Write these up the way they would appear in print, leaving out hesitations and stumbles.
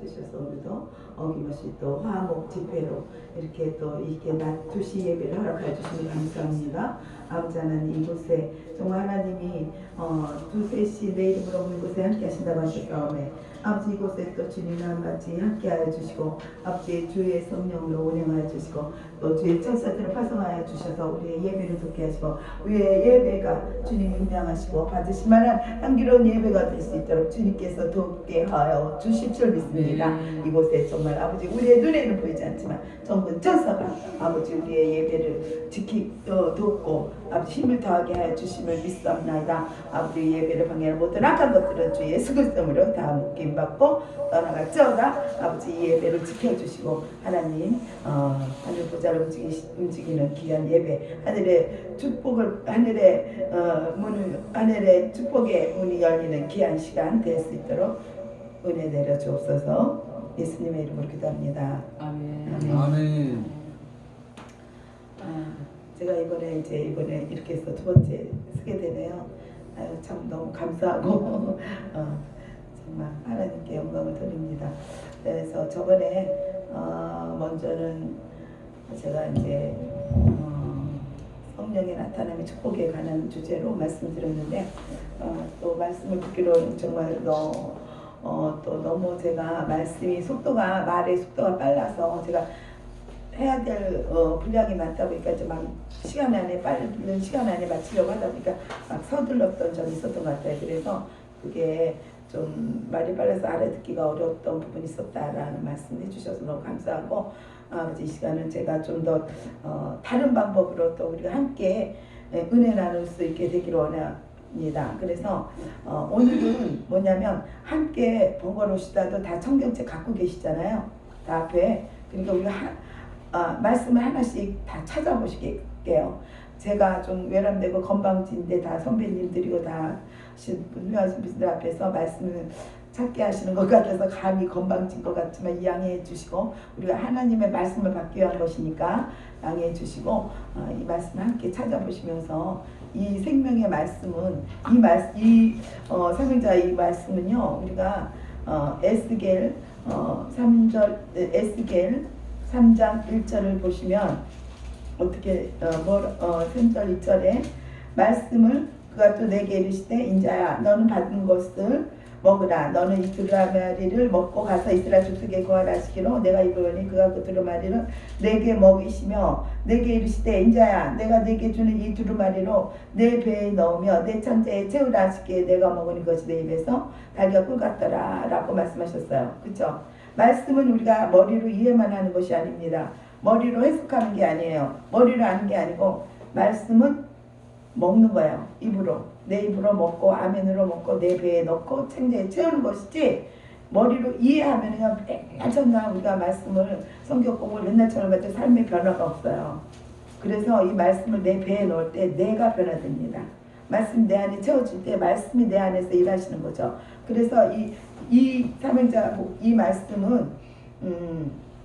주셔서 오늘도 어김없이 또 화목 집회로 이렇게 또 이렇게 낮 2시 예배를 허락해 주시니 감사합니다. 아버지 하나님, 이곳에 정말 하나님이 2, 3시 내 이름으로 이곳에 함께 하신다고 하셨사오매 아버지, 이곳에 또 주님과 함같이 함께하여 주시고 아버지 주의 성령으로 운행하여 주시고 또 주의 천사들을 파송하여 주셔서 우리의 예배를 듣게 하시고 우리의 예배가 주님이 인정하시고 받으실 만한 향기로운 예배가 될 수 있도록 주님께서 돕게 하여 주실 줄 믿습니다. 이곳에 정말 아버지, 우리의 눈에는 보이지 않지만 전군 천사가 아버지 우리의 예배를 돕고 아버지 힘을 더하게 하여 주심을 믿사옵나이다. 아버지 예배를 방해하는 모든 악한 것들은 주 예수 그리스도로 다 묶임 받고 떠나갈지어다. 아버지 이 예배를 지켜주시고 하나님 하늘 보좌를 움직이는 귀한 예배, 하늘의 축복을 하늘의 축복의 문이 열리는 귀한 시간 될 수 있도록 은혜 내려 주옵소서. 예수님의 이름으로 기도합니다. 아멘. 아멘. 제가 이번에 이렇게 해서 2번째 쓰게 되네요. 참 너무 감사하고 정말 하나님께 영광을 드립니다. 그래서 저번에 먼저는 제가 이제 성령의 나타남의 축복에 관한 주제로 말씀드렸는데 또 말씀을 듣기로는 정말 또 너무 제가 말씀이 말의 속도가 빨라서 제가 해야 될 분량이 많다 보니까 좀 막 빠른 시간 안에 마치려고 하다 보니까 막 서둘렀던 점이 있었던 것 같아요. 그래서 그게 좀 말이 빨라서 알아듣기가 어려웠던 부분이 있었다라는 말씀을 해주셔서 너무 감사하고 아버지, 이 시간은 제가 좀 더 다른 방법으로 또 우리가 함께 은혜 나눌 수 있게 되기를 원합니다. 그래서 오늘은 뭐냐면 함께 번거로우시다도 다 성경책 갖고 계시잖아요. 다 앞에. 그러니까 우리가 말씀을 하나씩 다 찾아보시게요. 제가 좀 외람되고 건방진데 다 선배님들이고 다 훌륭하신 분들 앞에서 말씀을 찾게 하시는 것 같아서 감히 건방진 것 같지만 이양해 주시고 우리가 하나님의 말씀을 받기 위한 것이니까 양해해 주시고 이 말씀을 함께 찾아보시면서 이 생명의 말씀은 사명자 이 말씀은요, 우리가 에스겔 3장 1절을 보시면 어떻게 3절 2절에 말씀을 그가 또 내게 이르시되 인자야, 너는 받은 것을 먹으라. 너는 이 두루마리를 먹고 가서 이스라엘 족속에 거하시기로 내가 이르노니 그가 그 두루마리를 내게 먹이시며 내게 이르시되 인자야, 내가 내게 주는 이 두루마리로 내 배에 넣으며 내 창자에 채우라 하시기에 내가 먹으니 그것이 내 입에서 달걀 꿀 같더라 라고 말씀하셨어요. 그렇죠? 말씀은 우리가 머리로 이해만 하는 것이 아닙니다. 머리로 해석하는 게 아니에요. 머리로 아는 게 아니고 말씀은 먹는 거예요. 입으로. 내 입으로 먹고 아멘으로 먹고 내 배에 넣고 창자에 채우는 것이지 머리로 이해하면 그냥 맨날 전날 우리가 말씀을 성경 공부를 맨날처럼 해도 삶의 변화가 없어요. 그래서 이 말씀을 내 배에 넣을 때 내가 변화됩니다. 말씀 내 안에 채워질 때 말씀이 내 안에서 일하시는 거죠. 그래서 이 사명자 이 말씀은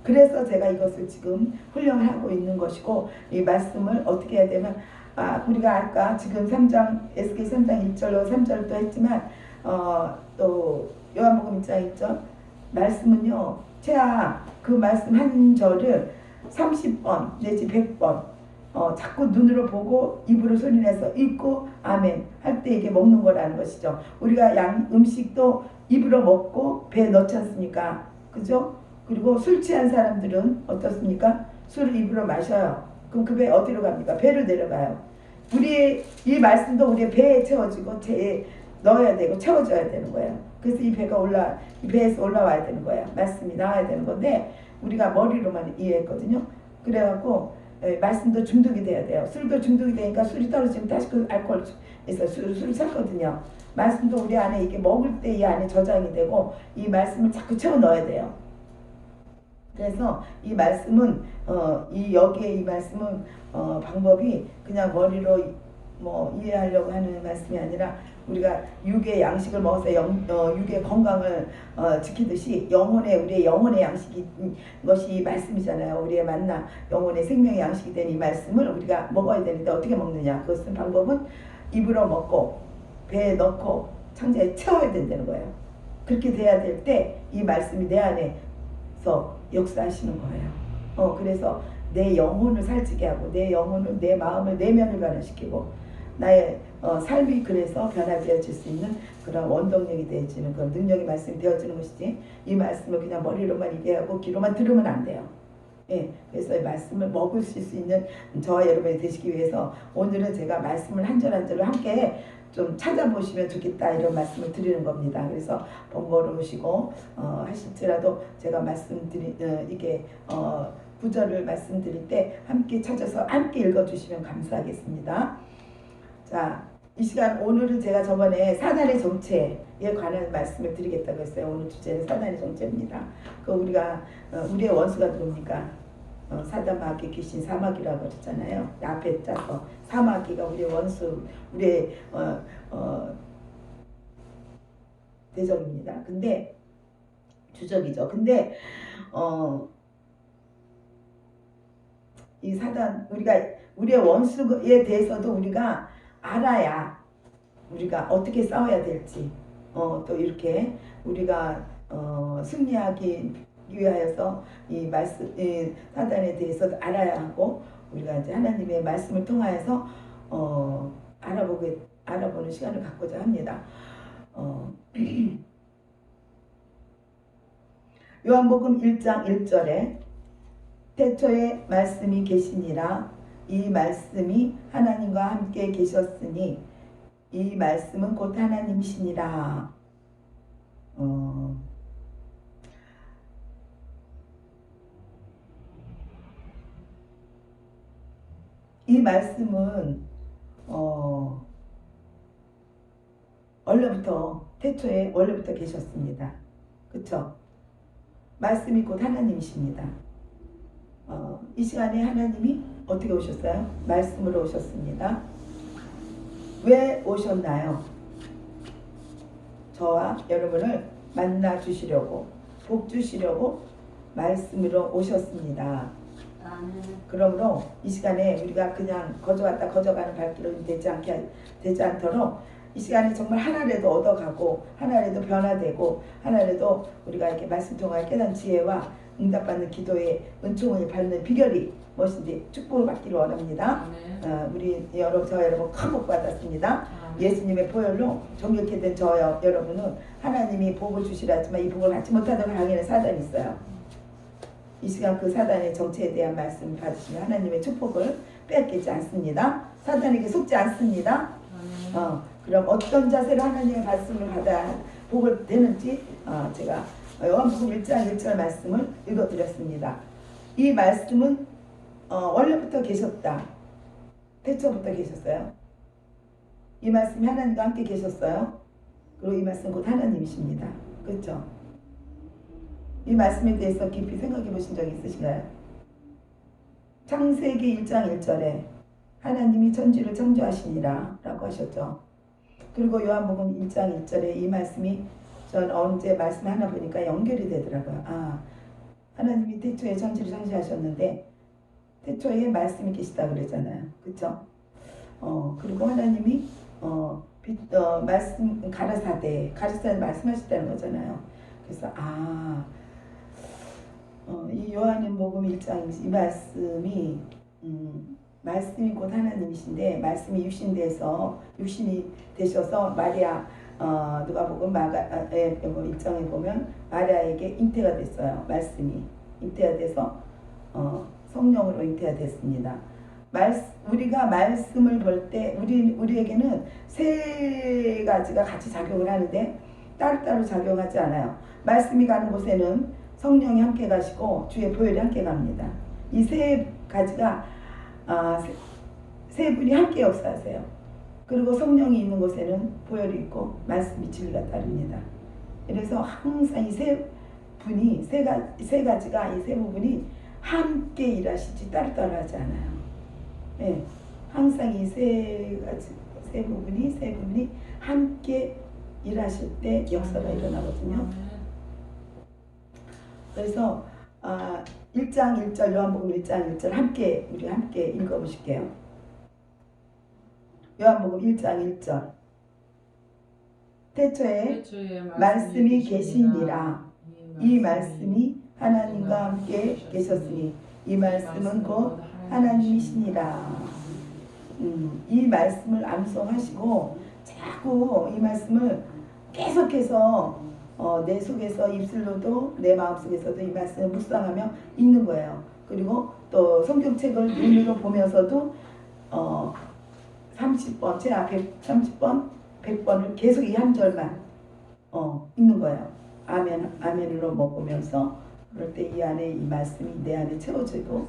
그래서 제가 이것을 지금 훈련하고 있는 것이고 이 말씀을 어떻게 해야 되면 우리가 아까 지금 에스겔 3장 1절로 3절도 했지만 또 요한복음 1장 1절 말씀은요, 최하 그 말씀 한 절을 30번 내지 100번 자꾸 눈으로 보고 입으로 소리내서 읽고 아멘 할 때 이게 먹는 거라는 것이죠. 우리가 음식도 입으로 먹고 배에 넣지 않습니까? 그죠? 그리고 술 취한 사람들은 어떻습니까? 술을 입으로 마셔요. 그럼 그 배 어디로 갑니까? 배로 내려가요. 우리의 이 말씀도 우리의 배에 채워지고 배에 넣어야 되고 채워져야 되는 거예요. 그래서 이 배에서 올라와야 되는 거예요. 말씀이 나와야 되는 건데 우리가 머리로만 이해했거든요. 그래갖고 말씀도 중독이 돼야 돼요. 술도 중독이 되니까 술이 떨어지면 다시 그 알코올에서 술을 찾거든요. 말씀도 우리 안에 이게 먹을 때 이 안에 저장이 되고 이 말씀을 자꾸 채워 넣어야 돼요. 그래서 이 말씀은 여기에 이 말씀은 방법이 그냥 머리로 이해하려고 하는 말씀이 아니라 우리가 육의 양식을 먹어서 육의 건강을 지키듯이 우리의 영혼의 양식이 것이 이 말씀이잖아요. 우리의 만나 영혼의 생명의 양식이 된 이 말씀을 우리가 먹어야 되는데 어떻게 먹느냐? 그것은 방법은 입으로 먹고 배에 넣고 창자에 채워야 된다는 거예요. 그렇게 돼야 될 때 이 말씀이 내 안에서 역사하시는 거예요. 그래서 내 영혼을 살찌게 하고 내 영혼을, 내 마음을, 내면을 변화시키고 나의 삶이 그래서 변화되어질 수 있는 그런 원동력이 되어지는 그런 능력의 말씀이 되어지는 것이지, 이 말씀을 그냥 머리로만 이해하고 귀로만 들으면 안 돼요. 예, 그래서 이 말씀을 먹으실 수 있는 저와 여러분이 되시기 위해서 오늘은 제가 말씀을 한 절 한 절을 함께 좀 찾아보시면 좋겠다, 이런 말씀을 드리는 겁니다. 그래서 번거로우시고 하실지라도 제가 이게 구절을 말씀드릴 때 함께 찾아서 함께 읽어주시면 감사하겠습니다. 자, 이 시간 오늘은 제가 저번에 사단의 정체에 관한 말씀을 드리겠다고 했어요. 오늘 주제는 사단의 정체입니다. 우리가 우리의 원수가 누굽니까? 사단 마귀 귀신 사마귀라고 그랬잖아요. 앞에 짜서 사마귀가 우리의 원수, 우리의 대적입니다. 근데 주적이죠. 근데 이 사단, 우리의 원수에 대해서도 우리가 알아야 우리가 어떻게 싸워야 될지, 또 이렇게 우리가 승리하기 위하여서 이 사단에 대해서 알아야 하고, 우리가 이제 하나님의 말씀을 통하여서 알아보는 시간을 갖고자 합니다. 요한복음 1장 1절에 태초에 말씀이 계시니라, 이 말씀이 하나님과 함께 계셨으니 이 말씀은 곧 하나님이시니라. 이 말씀은 태초에 원래부터 계셨습니다. 그쵸? 말씀이 곧 하나님이십니다. 이 시간에 하나님이 어떻게 오셨어요? 말씀으로 오셨습니다. 왜 오셨나요? 저와 여러분을 만나 주시려고, 복 주시려고 말씀으로 오셨습니다. 그러므로 이 시간에 우리가 그냥 거저갔다 거저가는 발길은 되지 않도록 이 시간에 정말 하나라도 얻어가고 하나라도 변화되고 하나라도 우리가 이렇게 말씀 통하여 깨닫는 지혜와 응답받는 기도의 은총을 받는 비결이 무엇인지 축복을 받기를 원합니다. 우리 저 여러분 큰 복 받았습니다. 예수님의 보혈로 정결케 된 저 여러분은 하나님이 복을 주시라 하지만 이 복을 받지 못하도록 당연히 사단이 있어요. 이 시간 그 사단의 정체에 대한 말씀을 받으시면 하나님의 축복을 빼앗기지 않습니다. 사단에게 속지 않습니다. 그럼 어떤 자세로 하나님의 말씀을 받아야 복을 되는지 제가 요한복음 1장 1절 말씀을 읽어드렸습니다. 이 말씀은 원래부터 계셨다. 태초부터 계셨어요. 이 말씀이 하나님과 함께 계셨어요. 그리고 이 말씀은 곧 하나님이십니다. 그렇죠? 이 말씀에 대해서 깊이 생각해 보신 적 있으신가요? 창세기 1장 1절에 하나님이 천지를 창조하시니라 라고 하셨죠. 그리고 요한복음 1장 1절에 이 말씀이 전 언제 말씀 하나 보니까 연결이 되더라고요. 하나님이 태초에 천지를 창조하셨는데 태초에 말씀이 계시다 그랬잖아요. 그쵸? 그리고 하나님이 말씀 가라사대 말씀하셨다는 거잖아요. 그래서 이 요한복음 1장 이 말씀이 곧 하나님이신데 말씀이 육신이 되셔서 마리아 누가복음 1장에 보면 마리아에게 잉태가 됐어요. 말씀이 잉태가 돼서 성령으로 잉태가 됐습니다. 우리가 말씀을 볼 때 우리에게는 세 가지가 같이 작용을 하는데 따로따로 작용하지 않아요. 말씀이 가는 곳에는 성령이 함께 가시고 주의 보혈이 함께 갑니다. 이 세 가지가 세 분이 함께 역사하세요. 그리고 성령이 있는 곳에는 보혈이 있고 말씀이 진리가 따릅니다. 그래서 항상 이 세 가지가 이 세 부분이 함께 일하시지 따로따로 하지 않아요. 네, 항상 이 세 부분이 함께 일하실 때 역사가 일어나거든요. 그래서 1장 1절 요한복음 1장 1절 우리 함께 읽어보실게요. 요한복음 1장 1절 태초에 말씀이 계시니라 이 말씀이 하나님과 함께 계셨으니 이 말씀은 곧 하나님이시니라. 이 말씀을 암송하시고 자꾸 이 말씀을 계속해서 내 속에서 입술로도 내 마음속에서도 이 말씀을 묵상하며 읽는 거예요. 그리고 또 성경책을 눈으로 보면서도 30번, 제 앞에 30번, 100번을 계속 이 한 절만 읽는 거예요. 아멘, 아멘으로 먹으면서 그럴 때 이 안에 이 말씀이 내 안에 채워지고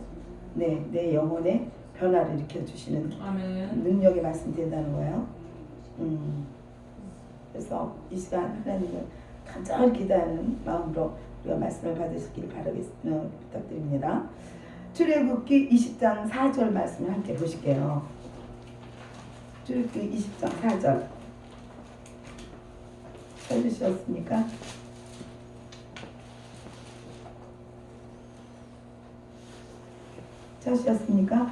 내 영혼에 변화를 일으켜주시는 아멘. 능력의 말씀이 된다는 거예요. 그래서 이 시간 하나님을 간절히 기도하는 마음으로 우리가 말씀을 받으시길 부탁드립니다. 출애굽기 20장 4절 말씀을 함께 보실게요. 출애굽기 20장 4절 찾으셨습니까? 찾으셨습니까?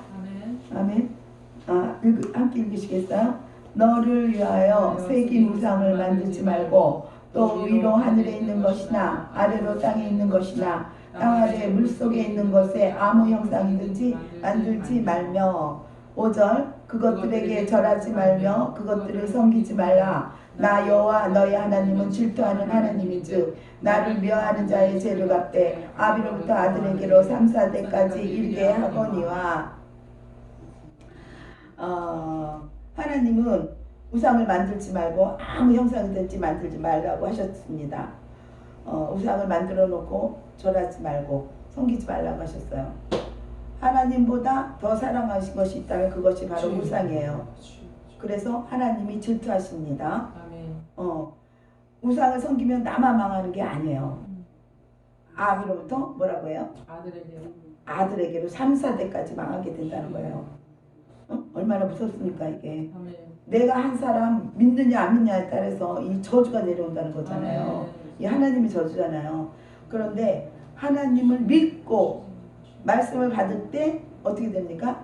아멘. 아멘. 함께 읽으시겠어요? 너를 위하여 새긴 우상을 만들지 말고 또 위로 하늘에 있는 것이나 아래로 땅에 있는 것이나 땅 아래 물속에 있는 것에 아무 형상이든지 만들지 말며 5절 그것들에게 절하지 말며 그것들을 섬기지 말라. 나 여호와 너희 하나님은 질투하는 하나님인즉 나를 미워하는 자의 죄를 갚되 아비로부터 아들에게로 3, 4대까지 이르게 하거니와. 하나님은 우상을 만들지 말고 아무 형상이든지 만들지 말라고 하셨습니다. 우상을 만들어 놓고 절하지 말고 섬기지 말라고 하셨어요. 하나님보다 더 사랑하신 것이 있다면 그것이 바로 우상이에요. 그래서 하나님이 질투하십니다. 우상을 섬기면 나만 망하는 게 아니에요. 아비로부터 뭐라고 해요? 아들에게로 3, 4대까지 망하게 된다는 거예요. 얼마나 무섭습니까 이게. 내가 한 사람 믿느냐 안 믿느냐에 따라서 이 저주가 내려온다는 거잖아요. 이 하나님의 저주잖아요. 그런데 하나님을 믿고 말씀을 받을 때 어떻게 됩니까?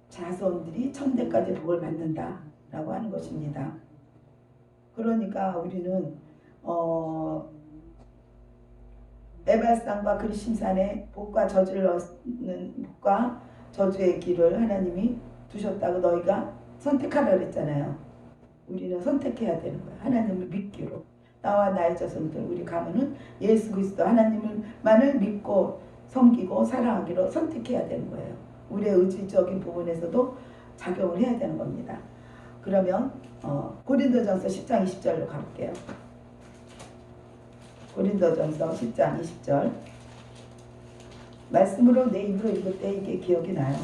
자손들이 천대까지 복을 받는다 라고 하는 것입니다. 그러니까 우리는 에발산과 그리심산에 복과 저주를 넣는 복과 저주의 길을 하나님이 두셨다고 너희가 선택하라 그랬잖아요. 우리는 선택해야 되는 거예요. 하나님을 믿기로. 나와 나의 자손들 우리 가문은 예수 그리스도 하나님만을 믿고 섬기고 사랑하기로 선택해야 되는 거예요. 우리의 의지적인 부분에서도 작용을 해야 되는 겁니다. 그러면 고린도전서 10장 20절로 가볼게요. 고린도전서 10장 20절 말씀으로 내 입으로 읽을 때 이게 기억이 나요.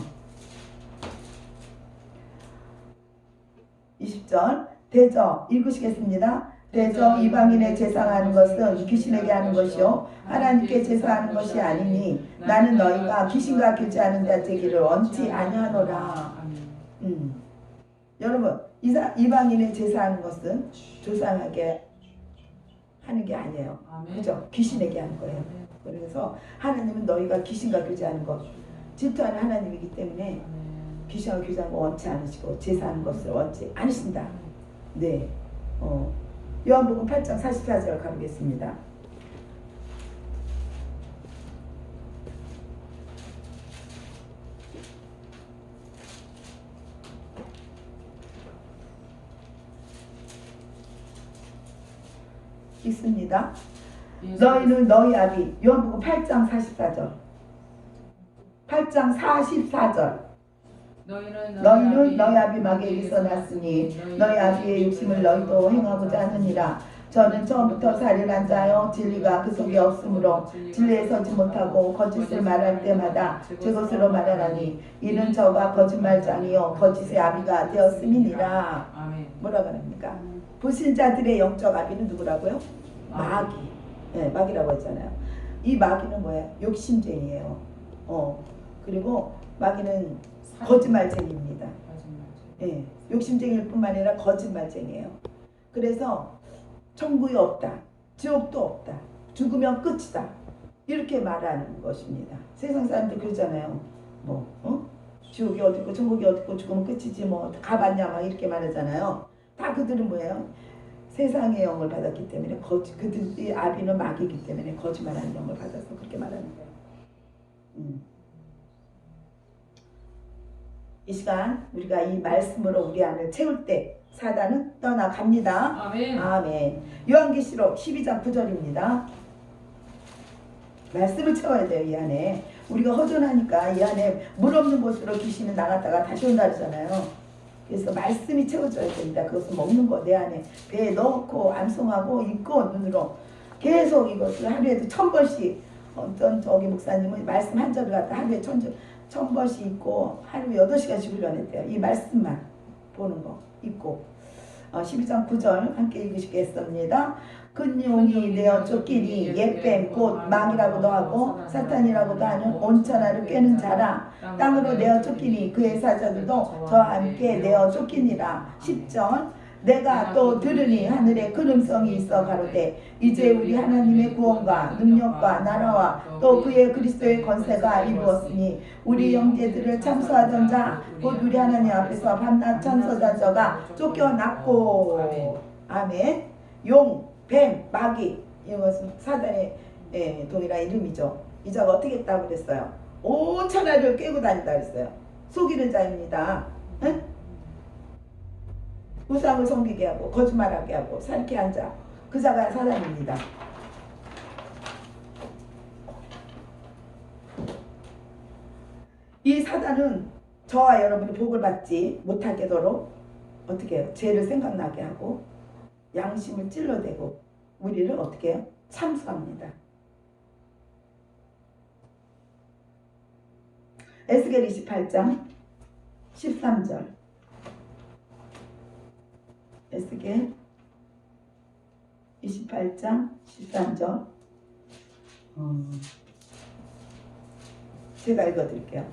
20절 대저 읽으시겠습니다. 대저 이방인의 제사하는 것은 귀신에게 하는 것이요 하나님께 제사하는 것이 아니니 나는 너희가 귀신과 교제하는 자 되기를 원치 아니하노라. 여러분 이방인의 제사하는 것은 조상에게 하는 게 아니에요. 그죠? 귀신에게 하는 거예요. 그래서 하나님은 너희가 귀신과 교제하는 것 질투하는 하나님이기 때문에 귀신과 교제하는 거 원치 않으시고 제사하는 것을 원치 않으신다. 네. 요한복음 8장 44절 가보겠습니다. 있습니다. 너희는 너희 아비 요한복음 8장 44절 8장 44절 너희는 너희 아비 마귀에게서 났으니 너희 아비의 욕심을 너희도 행하고자 하느니라. 저는 처음부터 살인한 자여 진리가 그 속에 없으므로 진리에 서지 못하고 거짓을 말할 때마다 제 것으로 말하나니 이는 저가 거짓말장이요 거짓의 아비가 되었음이니라. 뭐라고 합니까? 불신자들의 영적 아비는 누구라고요? 마귀. 네, 마귀라고 했잖아요. 이 마귀는 뭐예요? 욕심쟁이에요. 그리고 마귀는 거짓말쟁이입니다. 네, 욕심쟁이일 뿐만 아니라 거짓말쟁이에요. 그래서 천국이 없다. 지옥도 없다. 죽으면 끝이다. 이렇게 말하는 것입니다. 세상 사람들 그러잖아요. 지옥이 어디 있고 천국이 어디 있고 죽으면 끝이지 뭐 가봤냐 막 이렇게 말하잖아요. 다 그들은 뭐예요? 세상의 영을 받았기 때문에 그들이 아비는 마귀이기 때문에 거짓말하는 영을 받아서 그렇게 말하는 거예요. 이 시간 우리가 이 말씀으로 우리 안을 채울 때 사단은 떠나갑니다. 아멘. 아멘. 요한계시록 12장 9절입니다. 말씀을 채워야 돼요. 이 안에 우리가 허전하니까 이 안에 물 없는 곳으로 귀신은 나갔다가 다시 온다 그러잖아요. 그래서 말씀이 채워져야 됩니다. 그것을 먹는 거 내 안에 배에 넣고 암송하고 입고 눈으로 계속 이것을 하루에도 1000번씩 어떤 저기 목사님은 말씀 한 절을 갖다 하루에 1000번씩 읽고 하루에 8시간씩 훈련했대요. 이 말씀만 보는 거 읽고 12장 9절 함께 읽으시겠습니다. 큰 용이 내어 쫓기니 옛뱀 곧 마귀라고도 하고 사탄이라고도 하는 온천하를 꿰는 자라 땅으로 내어 쫓기니 그의 사자들도 저와 함께 내어 쫓기니라. 10절 내가 또 들으니 하늘에 큰 음성이 있어 가로되 이제 우리 하나님의 구원과 능력과 나라와 또 그의 그리스도의 권세가 이루었으니 우리 형제들을 참소하던 자 곧 우리 하나님 앞에서 밤낮 참소자저가 쫓겨났고. 아멘. 용, 뱀, 마귀 이것은 사단의 동일한 이름이죠. 이 자가 어떻게 했다고 그랬어요? 온 천하를 깨고 다닌다 그랬어요. 속이는 자입니다. 응? 우상을 섬기게 하고 거짓말하게 하고 살게 한 자, 그 자가 사단입니다. 이 사단은 저와 여러분이 복을 받지 못하게도록 어떻게 해요? 죄를 생각나게 하고 양심을 찔러대고 우리를 어떻게 해요? 참수합니다. 에스겔 28장 13절 에스겔 28장 13절 제가 읽어드릴게요.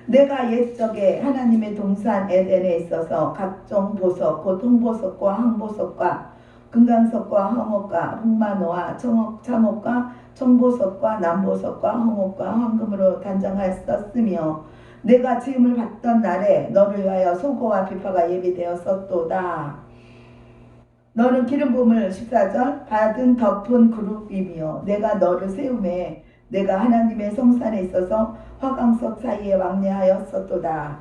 내가 옛적에 하나님의 동산 에덴에 있어서 각종 보석 곧 홍보석과 황보석과 금강석과 황옥과 흑마노와 참옥과 청보석과 남보석과 홍옥과 황금으로 단장하였었으며 내가 지음을 받던 날에 너를 위하여 소고와 비파가 예비되었었도다. 너는 기름 부음을 14절 받은 덮은 그룹이며 내가 너를 세우매 내가 하나님의 성산에 있어서 화강석 사이에 왕래하였었도다.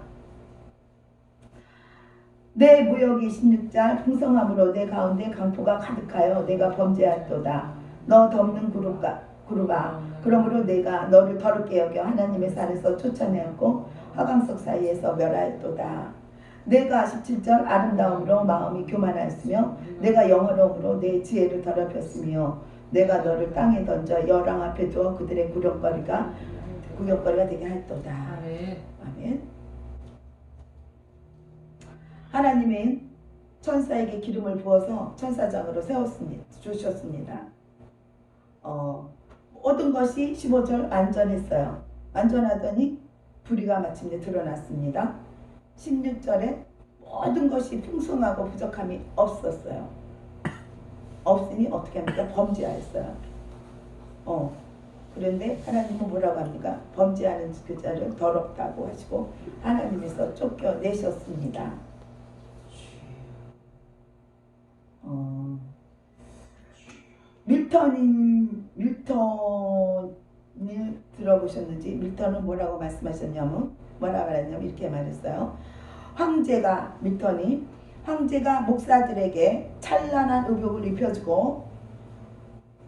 내 무역이 16절 풍성함으로 내 가운데 강포가 가득하여 내가 범죄하였도다. 너 덮는 그룹아 그러므로 내가 너를 더럽게 여겨 하나님의 산에서 쫓아내었고 화강석 사이에서 멸하였도다. 내가 17절 아름다움으로 마음이 교만하였으며 내가 영화로움으로 내 지혜를 더럽혔으며 내가 너를 땅에 던져 여랑 앞에 두어 그들의 구경거리가 되게 하였도다. 아멘. 아멘. 하나님은 천사에게 기름을 부어서 천사장으로 주셨습니다. 모든 것이 15절 안전했어요. 안전하더니 불의가 마침내 드러났습니다. 16절에 모든 것이 풍성하고 부족함이 없었어요. 없으니 어떻게 합니까? 범죄하였어요. 그런데 하나님은 뭐라고 합니까? 범죄하는 그 자를 더럽다고 하시고 하나님에서 쫓겨내셨습니다. 밀턴을 들어보셨는지 밀턴은 뭐라고 말씀하셨냐면 이렇게 말했어요. 밀턴이 황제가 목사들에게 찬란한 의복을 입혀주고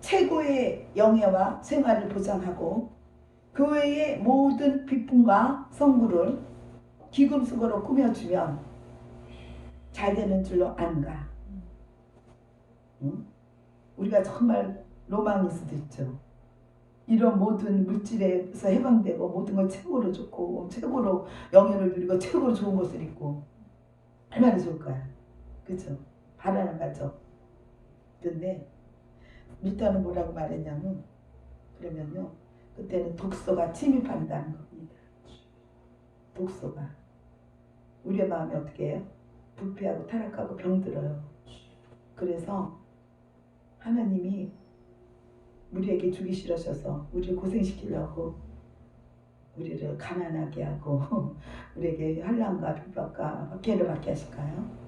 최고의 영예와 생활을 보장하고 그 외의 모든 비품과 성구를 기금속으로 꾸며주면 잘 되는 줄로 안가. 응? 우리가 정말 로망일 수도 있죠. 이런 모든 물질에서 해방되고 모든 걸 최고로 좋고 최고로 영예를 누리고 최고로 좋은 것을 입고 얼마나 좋을까요? 그죠? 바라는 거죠. 근데 밀턴은 뭐라고 말했냐면 그러면요 그때는 독소가 침입한다는 겁니다. 독소가 우리의 마음에 어떻게 해요? 부패하고 타락하고 병들어요. 그래서 하나님이 우리에게 주기 싫으셔서 우리를 고생시키려고 우리를 가난하게 하고 우리에게 환난과 핍박과 박해를 받게 하실까요?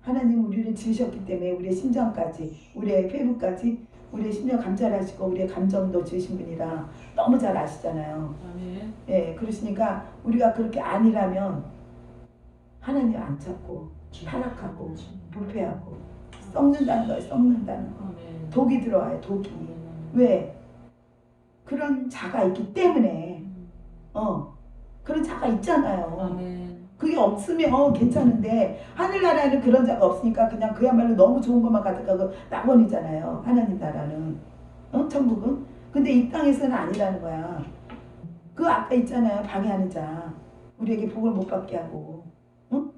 하나님 우리를 지으셨기 때문에 우리의 심장까지, 우리의 폐부까지, 우리의 심령 감찰 하시고 우리의 감정도 지으신 분이라 너무 잘 아시잖아요. 아멘. 예, 그러시니까 우리가 그렇게 아니라면 하나님 안 찾고 타락하고 불패하고 썩는다는 거예요. 썩는다는 거. 아멘. 독이 들어와요. 독이. 아멘. 왜? 그런 자가 있기 때문에. 그런 자가 있잖아요. 아멘. 그게 없으면 괜찮은데 하늘나라는 그런 자가 없으니까 그냥 그야말로 너무 좋은 것만 가득하고 낙원이잖아요. 하나님 나라는. 천국은. 근데 이 땅에서는 아니라는 거야. 그 아까 있잖아요. 방해하는 자. 우리에게 복을 못 받게 하고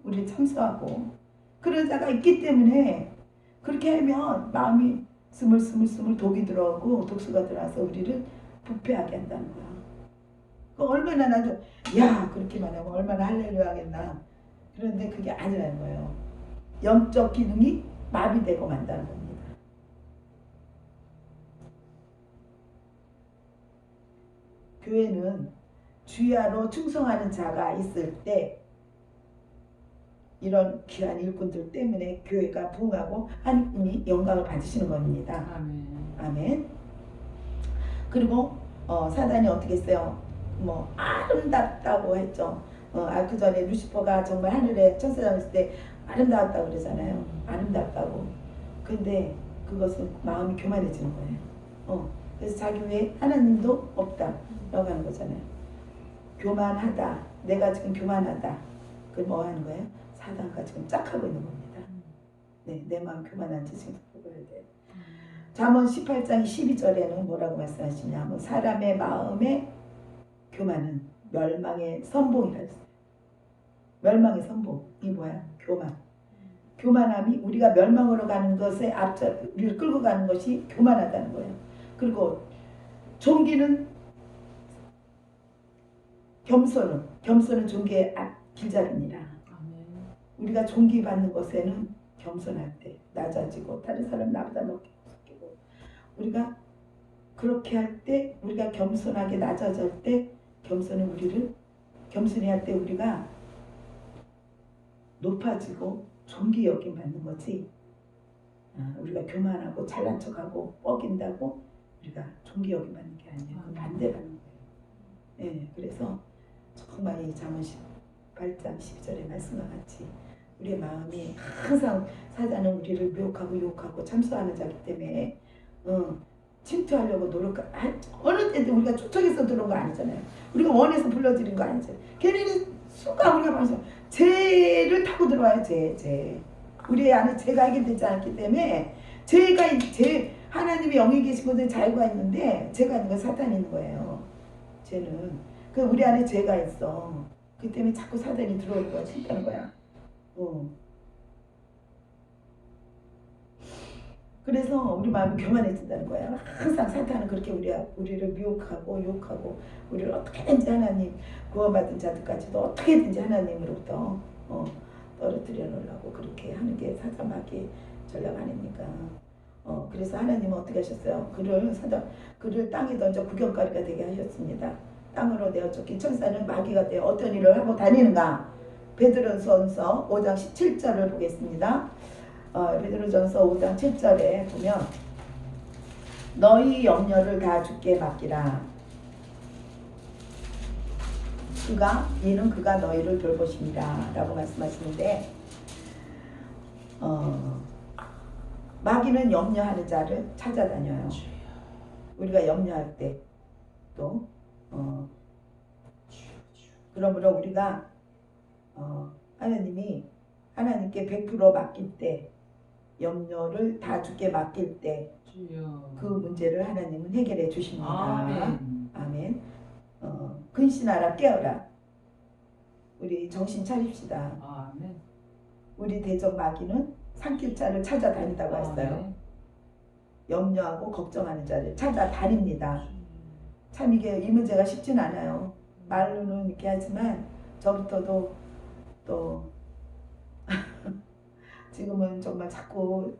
우리를 참소하고 그런 자가 있기 때문에 그렇게 하면 마음이 스물스물 독이 들어오고 독수가 들어와서 우리를 부패하게 한다는 거야. 얼마나 나도 야 그렇게만 하면 얼마나 할렐루야 하겠나. 그런데 그게 아니라는 거예요. 영적 기능이 마비되고 만다는 겁니다. 교회는 주야로 충성하는 자가 있을 때 이런 귀한 일꾼들 때문에 교회가 부흥하고 하나님이 영광을 받으시는 겁니다. 아멘. 아멘. 그리고 사단이 어떻게 했어요? 뭐 아름답다고 했죠. 그 전에 루시퍼가 정말 하늘에 천사장 있을 때 아름다웠다고 그러잖아요. 아름답다고. 근데 그것은 마음이 교만해지는 거예요. 그래서 자기 외에 하나님도 없다라고 하는 거잖아요. 교만하다. 내가 지금 교만하다. 그럼 뭐 하는 거예요? 사단과 지금 짝하고 있는 겁니다. 네, 내 마음 교만한지 지금 보고야 돼요. 잠언 18장 12절에는 뭐라고 말씀하시냐면 사람의 마음의 교만은 멸망의 선봉이라 했어요. 멸망의 선봉이 뭐야? 교만. 교만함이 우리가 멸망으로 가는 것에 앞서 우리를 끌고 가는 것이 교만하다는 거예요. 그리고 존귀는 겸손은 존귀의 길잡이니라. 우리가 존귀받는 것에는 겸손할 때 낮아지고 다른 사람 나보다 높게 속이고 우리가 그렇게 할 때 우리가 겸손하게 낮아질 때 겸손은 우리를 겸손히 할 때 우리가 높아지고 존귀 여김 받는 거지. 우리가 교만하고 잘난 척하고 뻐긴다고 우리가 존귀 여김 받는 게 아니야. 반대 받는 거예요. 네, 그래서 정말 이 잠언 18장 12절의 말씀과 같이 우리의 마음이 항상 사단은 우리를 미혹하고 유혹하고 참소하는 자기 때문에 침투하려고 어느 때든 우리가 초청해서 들어온 거 아니잖아요. 우리가 원해서 불러들인 거 아니잖아요. 걔네는 순간 우리가 방송 죄를 타고 들어와요. 죄. 우리 안에 죄가 해결되지 않았기 때문에 하나님의 영이 계신 분들 자유가 있는데 죄가 있는 건 사탄이 있는 거예요. 죄는 그 우리 안에 죄가 있어. 그 때문에 자꾸 사단이 들어올 거야. 침투하는 거야. 그래서 우리 마음이 교만해진다는 거야. 항상 사탄은 그렇게 우리를 미혹하고 유혹하고 우리를 어떻게든지 하나님 구원받은 자들까지도 어떻게든지 하나님으로부터 떨어뜨려 놓으려고 그렇게 하는 게 사단 마귀의 전략 아닙니까? 그래서 하나님은 어떻게 하셨어요? 그를 땅에 던져 구경거리가 되게 하셨습니다. 땅으로 내어 쫓긴 천사는 마귀가 되어 어떤 일을 하고 다니는가? 베드로전서 5장 17절을 보겠습니다. 베드로전서 5장 7절에 보면 너희 염려를 다 주께 맡기라. 이는 그가 너희를 돌보십니다. 라고 말씀하시는데 마귀는 염려하는 자를 찾아다녀요. 우리가 염려할 때 또 그러므로 우리가 하나님께 100% 맡길 때 염려를 다 주께 맡길 때 그 문제를 하나님은 해결해 주십니다. 아멘. 근신하라 깨어라. 우리 정신 차립시다. 아멘. 우리 대적 마귀는 산길자를 찾아다닌다고 했어요. 염려하고 걱정하는 자를 찾아다닙니다. 참 이게 이 문제가 쉽진 않아요. 말로는 이렇게 하지만 저부터도 또 지금은 정말 자꾸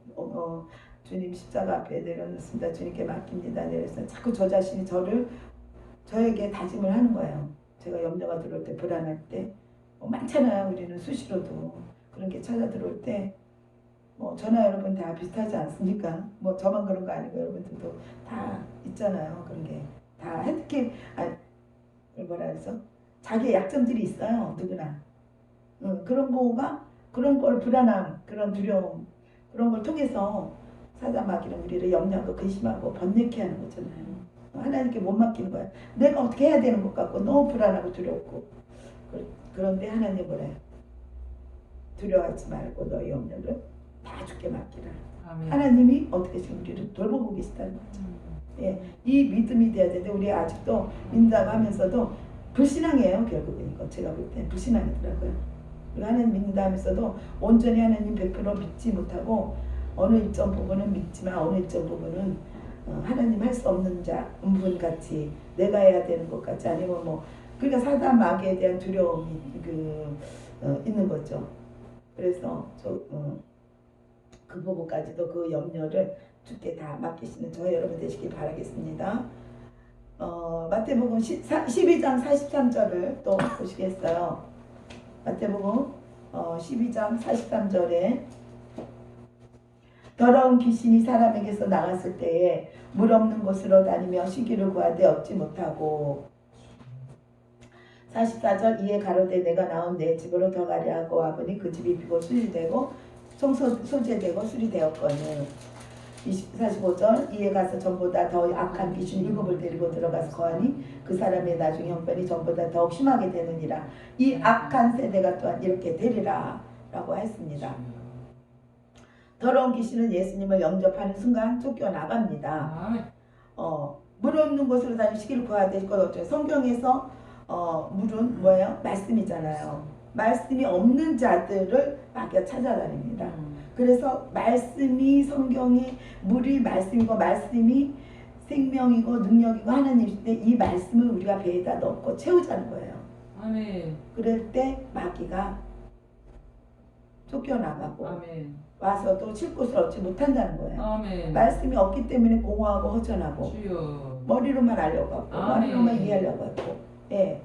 주님 십자가 앞에 내려놓습니다. 주님께 맡깁니다. 내려서 자꾸 저 자신이 저에게 다짐을 하는 거예요. 제가 염려가 들어올 때 불안할 때 많잖아요. 우리는 수시로도 그런 게 찾아 들어올 때 뭐 저나 여러분 다 비슷하지 않습니까? 뭐 저만 그런 거 아니고 여러분들도 다 있잖아요. 그런 게 다 특히 뭐라 그래서 자기의 약점들이 있어요. 누구나. 그런 거가 그런 걸 불안함, 그런 두려움 그런 걸 통해서 사단 마귀는 우리를 염려하고 근심하고 번뇌케 하는 거잖아요. 하나님께 못 맡기는 거야. 내가 어떻게 해야 되는 것 같고 너무 불안하고 두렵고 그런데 하나님 뭐래요? 두려워하지 말고 너의 염려를 다 주께 맡기라. 아멘. 하나님이 어떻게 지금 우리를 돌보고 계시다는 거죠. 예, 이 믿음이 돼야 되는데 우리 아직도 민담하면서도 불신앙이에요. 결국은 이거 제가 볼 때 불신앙이더라고요. 우리가 하나님 믿는다 하면서도 온전히 하나님 100% 믿지 못하고 어느 일정 부분은 믿지만 어느 일정 부분은 하나님 할 수 없는 자 분 같이 내가 해야 되는 것 같이 아니면 뭐 그러니까 사단 마귀에 대한 두려움이 있는 거죠. 그래서 그 부분까지도 그 염려를 주께 다 맡기시는 저 여러분 되시길 바라겠습니다. 마태복음 12장 43절을 또 보시겠어요. 마태복음 12장 43절에 더러운 귀신이 사람에게서 나갔을 때에 물 없는 곳으로 다니며 쉬기를 구하되 얻지 못하고 44절 이에 가로되 내가 나온 내 집으로 더 가려 하고 와보니 그 집이 비고 수리되고 소재되고 수리되었거늘 45절 이에 가서 전보다 더 악한 귀신 7을 데리고 들어가서 거하니 그 사람의 나중 형편이 전보다 더욱 심하게 되느니라. 이 악한 세대가 또한 이렇게 되리라 라고 했습니다. 더러운 귀신은 예수님을 영접하는 순간 쫓겨나갑니다. 물 없는 곳으로 다니시기를 구하되 성경에서 물은 뭐예요? 말씀이잖아요. 말씀이 없는 자들을 마귀가 찾아다닙니다. 그래서 말씀이 성경이 물이 말씀이고 말씀이 생명이고 능력이고 하나님인데 이 말씀을 우리가 배에다 넣고 채우자는 거예요. 아멘. 그럴 때 마귀가 쫓겨나가고 아멘. 와서 또 칠 곳을 얻지 못한다는 거예요. 아멘. 말씀이 없기 때문에 공허하고 허전하고 주여. 머리로만 알려고 하고 머리로만 이해하려고 하고 예.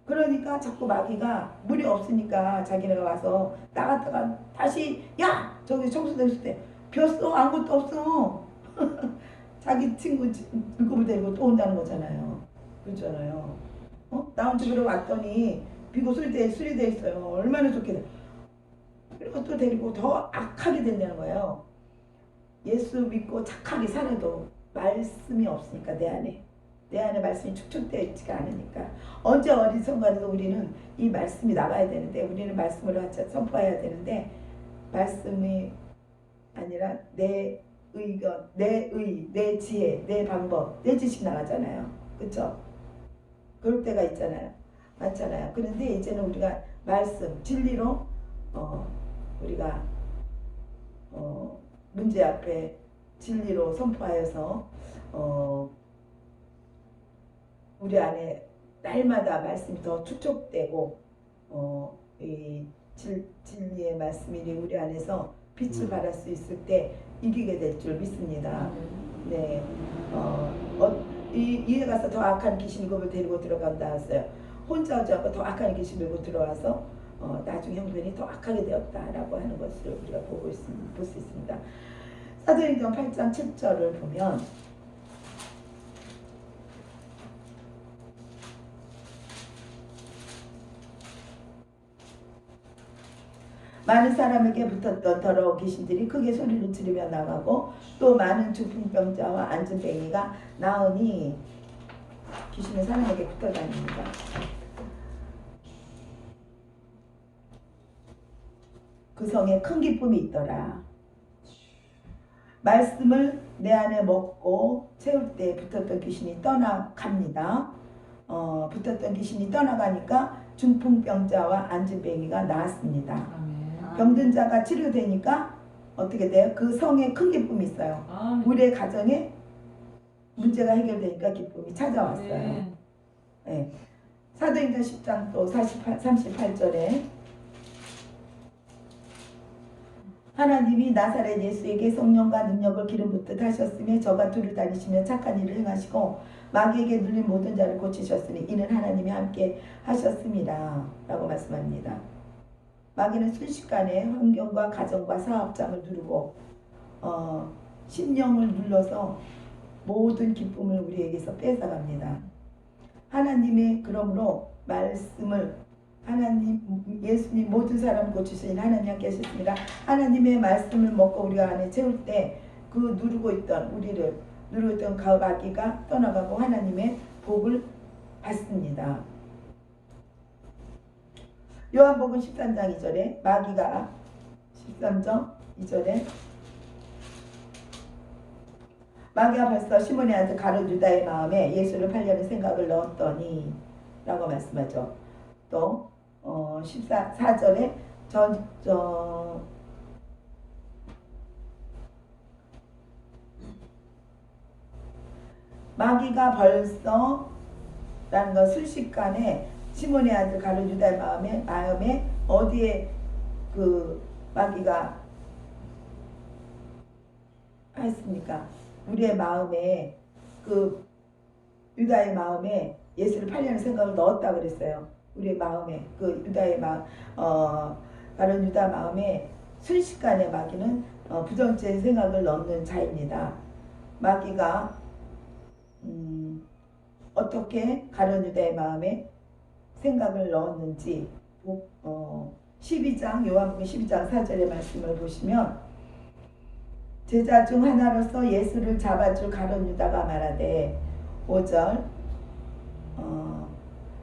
그러니까 자꾸 마귀가 물이 없으니까 자기네가 와서 나갔다가 다시 야! 저기 청소됐을 때 비었어? 아무것도 없어. 자기 친구 일곱을 데리고 또 온다는 거잖아요. 그렇잖아요. 나온 집으로 왔더니 비고 수리돼 있어요. 얼마나 좋게. 그리고 또 데리고 더 악하게 된다는 거예요. 예수 믿고 착하게 살아도 말씀이 없으니까 내 안에 말씀이 축적되어 있지가 않으니까 언제 어디선가도 우리는 이 말씀이 나가야 되는데 우리는 말씀으로 선포해야 되는데 말씀이 아니라 내 의견, 내 지혜, 내 방법, 내 지식 나가잖아요. 그렇죠? 그럴 때가 있잖아요. 많잖아요. 그런데 이제는 우리가 말씀, 진리로 우리가 문제 앞에 진리로 선포하여서 우리 안에 날마다 말씀이 더 축적되고 이 진리의 말씀이 우리 안에서 빛을 발할 수 있을 때 이기게 될 줄 믿습니다. 네, 이에 가서 더 악한 귀신 일곱을 데리고 들어간다 했어요. 혼자 오지 않고 더 악한 귀신 밀고 들어와서 나중 형편이 더 악하게 되었다라고 하는 것을 우리가 볼 수 있습니다. 사도행전 8장 7절을 보면 많은 사람에게 붙었던 더러운 귀신들이 크게 소리를 지르며 나가고 또 많은 중풍병자와 안진뱅이가 나으니 귀신은 사람에게 붙어 다닙니다. 그 성에 큰 기쁨이 있더라. 말씀을 내 안에 먹고 채울 때 붙었던 귀신이 떠나갑니다. 붙었던 귀신이 떠나가니까 중풍병자와 안진뱅이가 나았습니다. 병든 자가 치료되니까 어떻게 돼요? 그 성에 큰 기쁨이 있어요. 우리의 가정에 문제가 해결되니까 기쁨이 찾아왔어요. 네. 사도행전 10장 또 38절에 하나님이 나사렛 예수에게 성령과 능력을 기름 붓듯 하셨으며 저가 두루 다니시며 착한 일을 행하시고 마귀에게 눌린 모든 자를 고치셨으니 이는 하나님이 함께 하셨습니다. 라고 말씀합니다. 마귀는 순식간에 환경과 가정과 사업장을 누르고 심령을 눌러서 모든 기쁨을 우리에게서 뺏어갑니다. 하나님의 그러므로 말씀을 하나님 예수님 모든 사람 고치신 하나님 계셨습니다. 하나님의 말씀을 먹고 우리가 안에 채울 때 그 누르고 있던 우리를 누르고 있던 그 마귀가 떠나가고 하나님의 복을 받습니다. 요한복음 13장 2절에 마귀가 13장 2절에 마귀가 벌써 시몬의 아들 가룟 유다의 마음에 예수를 팔려는 생각을 넣었더니 라고 말씀하죠. 또 14절에 마귀가 벌써 라는 건 순식간에 시몬의 아들 가룟 유다의 마음에 어디에 그 마귀가 했습니까? 우리의 마음에 그 유다의 마음에 예수를 팔려는 생각을 넣었다 그랬어요. 우리의 마음에 그 유다의 마음 가룟 유다 마음에 순식간에 마귀는 부정적인 생각을 넣는 자입니다. 마귀가 어떻게 가룟 유다의 마음에 생각을 넣었는지 12장 요한복음 12장 4절의 말씀을 보시면 제자 중 하나로서 예수를 잡아줄 가룟 유다가 말하되 5절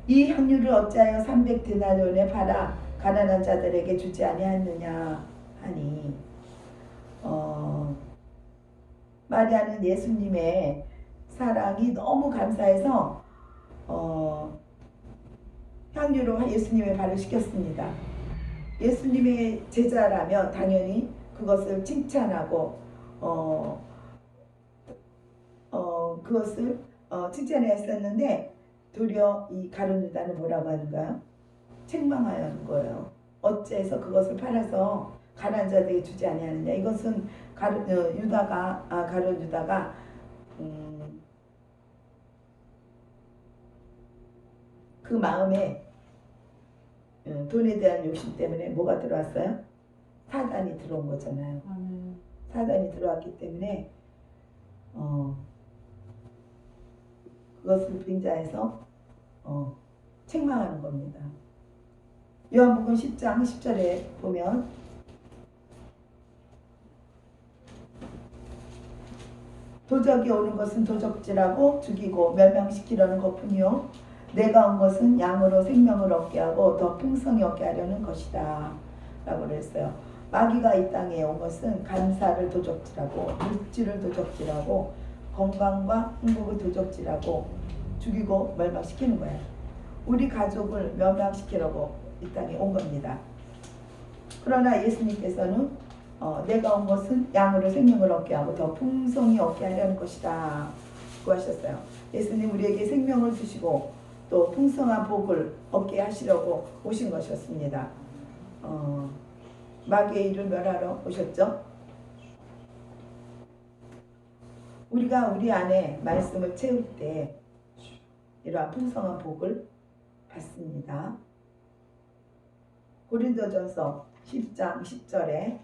이 향유를 어찌하여 300데나리온에 팔아 가난한 자들에게 주지 아니하느냐 하니 마리아는 예수님의 사랑이 너무 감사해서 향유로 예수님의 발을 씻겼습니다. 예수님의 제자라면 당연히 그것을 칭찬하고 그것을 칭찬해야 했었는데 도리어 이 가룟 유다는 뭐라고 하는가요? 책망하는 거예요. 어째서 그것을 팔아서 가난한 자들에게 주지 아니하느냐. 이것은 가룟 유다가 그 마음에 돈에 대한 욕심 때문에 뭐가 들어왔어요? 사단이 들어온 거잖아요. 사단이 들어왔기 때문에 그것을 빙자해서 책망하는 겁니다. 요한복음 10장 10절에 보면 도적이 오는 것은 도적질하고 죽이고 멸망시키려는 것뿐이요 내가 온 것은 양으로 생명을 얻게 하고 더 풍성히 얻게 하려는 것이다 라고 그랬어요. 마귀가 이 땅에 온 것은 감사를 도적질하고 물질을 도적질하고 건강과 행복을 도적질하고 죽이고 멸망시키는 거예요. 우리 가족을 멸망시키려고 이 땅에 온 겁니다. 그러나 예수님께서는 내가 온 것은 양으로 생명을 얻게 하고 더 풍성히 얻게 하려는 것이다 고 하셨어요. 예수님 우리에게 생명을 주시고 또 풍성한 복을 얻게 하시려고 오신 것이었습니다. 마귀의 일을 멸하러 오셨죠. 우리가 우리 안에 말씀을 채울 때 이러한 풍성한 복을 받습니다. 고린도전서 10장 10절에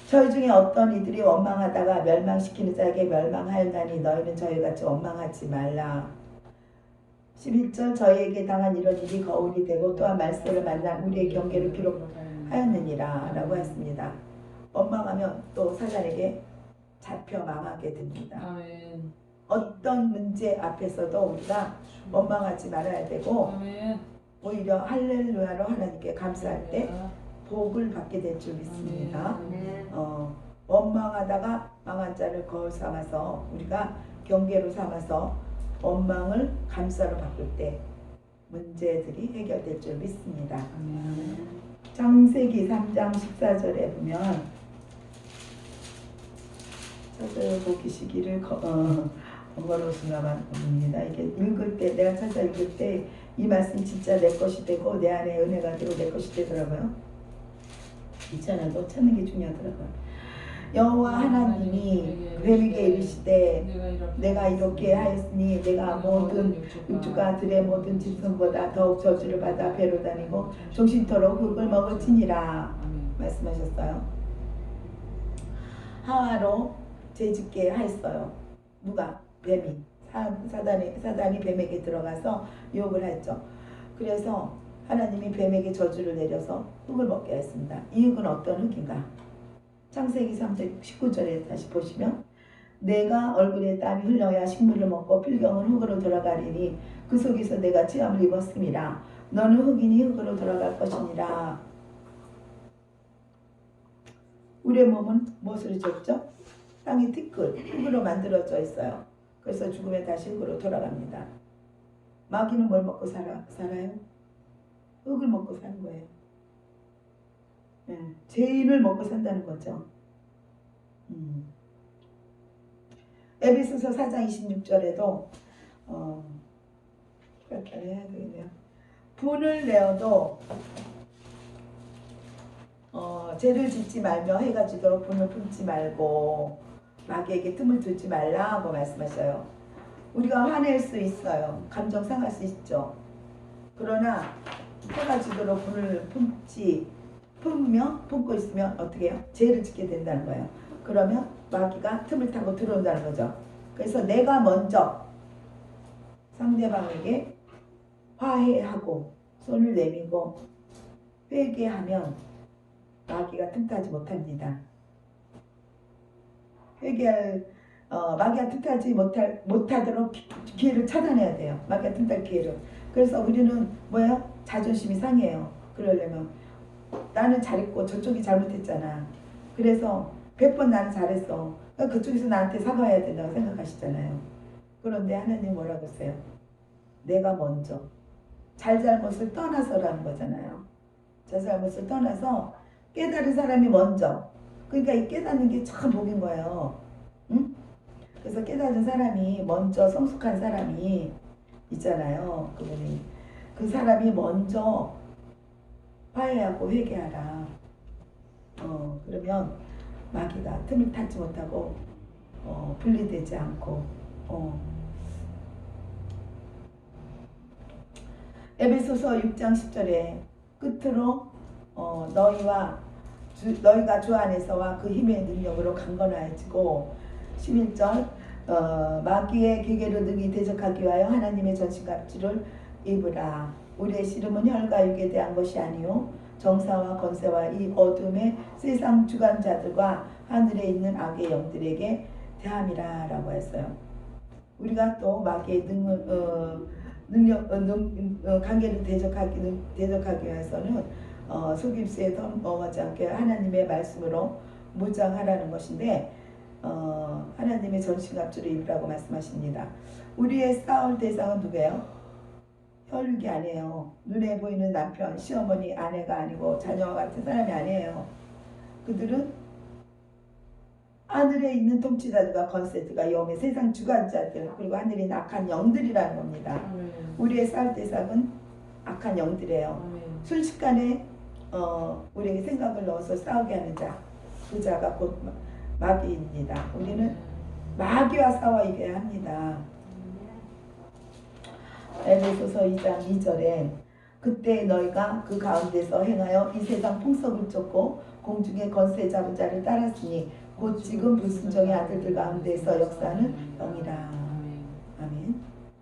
저희 중에 어떤 이들이 원망하다가 멸망시키는 자에게 멸망하였나니 너희는 저희같이 원망하지 말라. 11절 저희에게 당한 이런 일이 거울이 되고 또한 말세를 만난 우리의 경계를 기록하였느니라 라고 했습니다. 원망하면 또 사단에게 잡혀 망하게 됩니다. 아멘. 어떤 문제 앞에서도 우리가 원망하지 말아야 되고 아멘. 오히려 할렐루야로 하나님께 감사할 때 복을 받게 될 줄 믿습니다. 원망하다가 망한 자를 거울 삼아서 우리가 경계로 삼아서 원망을 감사로 바꿀 때 문제들이 해결될 줄 믿습니다. 창세기 3장 14절에 보면 찾아보시기를 번거로우신가 봅니다. 이게 읽을 때 내가 찾아 읽을 때 이 말씀 진짜 내 것이 되고 내 안에 은혜가 되고 내 것이 되더라고요. 있잖아도 찾는 게 중요하더라고요. 여호와 하나님이 뱀에게 이르시되 내가 이렇게 하였으니 내가 모든 육주가 들의 모든 짐승보다 더욱 저주를 받아 배로 다니고 종신토록 흙을 먹을지니라 말씀하셨어요. 하와로 죄짓게 하였어요. 누가? 뱀이. 사단이 뱀에게 들어가서 유혹을 했죠. 그래서 하나님이 뱀에게 저주를 내려서 흙을 먹게 했습니다. 이 흙은 어떤 흙인가? 창세기 3장 19절에 다시 보시면 내가 얼굴에 땀이 흘러야 식물을 먹고 필경은 흙으로 돌아가리니 그 속에서 내가 체험을 입었음이라. 너는 흙이니 흙으로 돌아갈 것이니라. 우리의 몸은 무엇으로 졌죠? 땅의 티끌, 흙으로 만들어져 있어요. 그래서 죽으면 다시 흙으로 돌아갑니다. 마귀는 뭘 먹고 살아요? 흙을 먹고 사는 거예요. 죄인을 먹고 산다는 거죠. 에베소서 4장 26절에도 그렇게 해야 되겠네요. 분을 내어도 죄를 짓지 말며 해가 지도록 분을 품지 말고 마귀에게 틈을 두지 말라고 말씀하셔요. 우리가 화낼 수 있어요. 감정 상할 수 있죠. 그러나 해가 지도록 분을 품고 있으면 어떻게 해요? 죄를 짓게 된다는 거예요. 그러면 마귀가 틈을 타고 들어온다는 거죠. 그래서 내가 먼저 상대방에게 화해하고 손을 내밀고 회개하면 마귀가 틈타지 못합니다. 마귀가 틈타지 못하도록 기회를 차단해야 돼요. 마귀가 틈탈 기회를. 그래서 우리는 뭐예요? 자존심이 상해요. 그러려면 나는 잘했고 저쪽이 잘못했잖아. 그래서 100번 나는 잘했어. 그쪽에서 나한테 사과해야 된다고 생각하시잖아요. 그런데 하나님 뭐라고 했어요? 내가 먼저 잘잘못을 떠나서라는 거잖아요. 잘잘못을 떠나서 깨달은 사람이 먼저. 그러니까 이 깨닫는 게 참 복인 거예요. 응? 그래서 깨달은 사람이 먼저 성숙한 사람이 있잖아요. 그분이 그 사람이 먼저 화해하고 회개하라. 그러면 마귀가 틈을 타지 못하고 분리되지 않고 에베소서 6장 10절에 끝으로 너희가 주 안에서와 그 힘의 능력으로 강건하여지고 11절 마귀의 기계를 능히 대적하기 위하여 하나님의 전신갑주를 입으라. 우리의 씨름은 혈과 육에 대한 것이 아니요 정사와 권세와 이 어둠의 세상 주관자들과 하늘에 있는 악의 영들에게 대함이라 라고 했어요. 우리가 또 마귀의 관계를 대적하기 위해서는 속임수에 넘어가지 않게 하나님의 말씀으로 무장하라는 것인데 하나님의 전신갑주를 입으라고 말씀하십니다. 우리의 싸울 대상은 누구예요? 혈육이 아니에요. 눈에 보이는 남편, 시어머니, 아내가 아니고 자녀와 같은 사람이 아니에요. 그들은 하늘에 있는 통치자들과 권세들과 영의 세상 주관자들 그리고 하늘에 있는 악한 영들이라는 겁니다. 우리의 싸울 대상은 악한 영들이에요. 순식간에 우리에게 생각을 넣어서 싸우게 하는 자, 그 자가 곧 마귀입니다. 우리는 마귀와 싸워 이겨야 합니다. 에베소서 2장 2절에 그때 너희가 그 가운데서 행하여 이 세상 풍속을 쫓고 공중의 권세 잡은 자를 따랐으니 곧 지금 불순종의 아들들 가운데서 역사하는 영이라. 아멘.